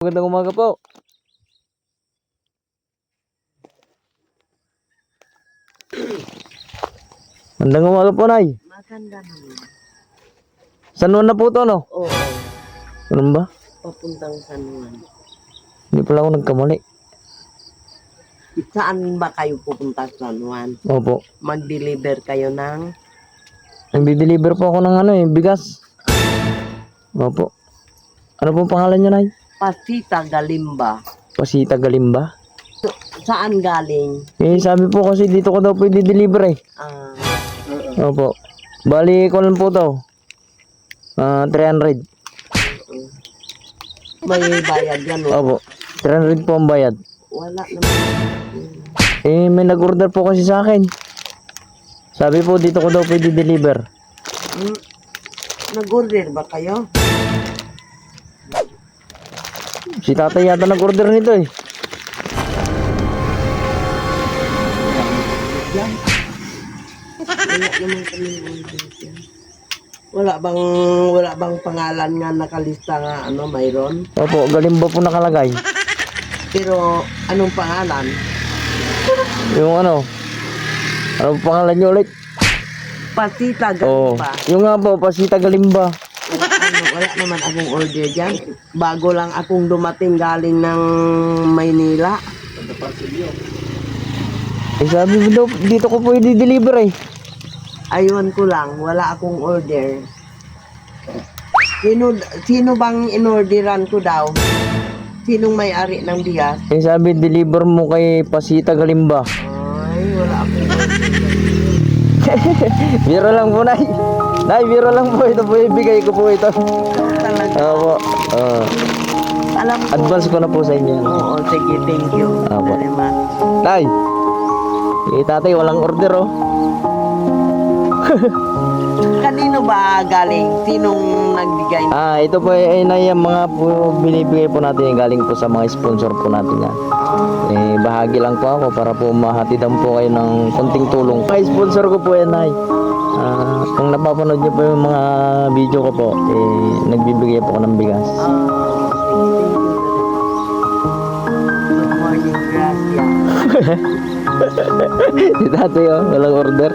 Magandang umaga po. Magandang umaga po, Nay. Maganda naman. San Juan na po to, no? Oo, Ano ba? papuntang San Juan. Hindi pala ako nagkamali. Saan ba kayo pupunta sa San Juan? Opo. Mag-deliver kayo ng Nagdi-deliver po ako ng bigas. Opo. Ano pong pangalan niya, Nay? Pasita Galimba. Pasita Galimba. Saan galing? Sabi po kasi dito ko daw po i-deliver eh. Opo. Bali ko lang po to. 300. May bayad yan, no? Opo. 300 po ang bayad. Wala naman. May nag-order po kasi sa akin. Sabi po dito ko daw po i-deliver. Nag-order ba kayo? Si tatay yata nag-order nito eh. Yan. Wala naman kami order yan. Wala bang pangalan nga nakalista nga mayroon? Opo, Galimba po nakalagay. Pero anong pangalan? Yung ano pangalan niyo ulit? Pasita Oo. Galimba. Yung nga po, Pasita Galimba. Wala naman akong order dyan. Bago lang akong dumating galing ng Maynila. Sabi mo daw, dito ko po i-deliver eh. Ayun ko lang, wala akong order. Sino bang inorderan ko daw? Sinong may-ari ng bigas? Sabi, deliver mo kay Pasita Galimba. Ay, wala akong order. Biro lang po, Nay. Nay, biro lang po. Ito po, ibigay ko po ito. Talaga. Opo. Alam ko. Advance ko na po sa inyo. Oo, sige, thank you. Opo. Very much. Tay, tatay, walang order oh. Kanino ba galing? Sinong nagbigay? Ito po ay yung mga po binibigay po natin galing po sa mga sponsor po natin yan. Bahagi lang po ako para po mahatidan po kayo ng konting tulong. Mga sponsor ko po yan, Nay. Kung napapanood niyo po yung mga video ko po, nagbibigay po ako ng bigas. Good morning, Gracia. Si tatay oh, walang order.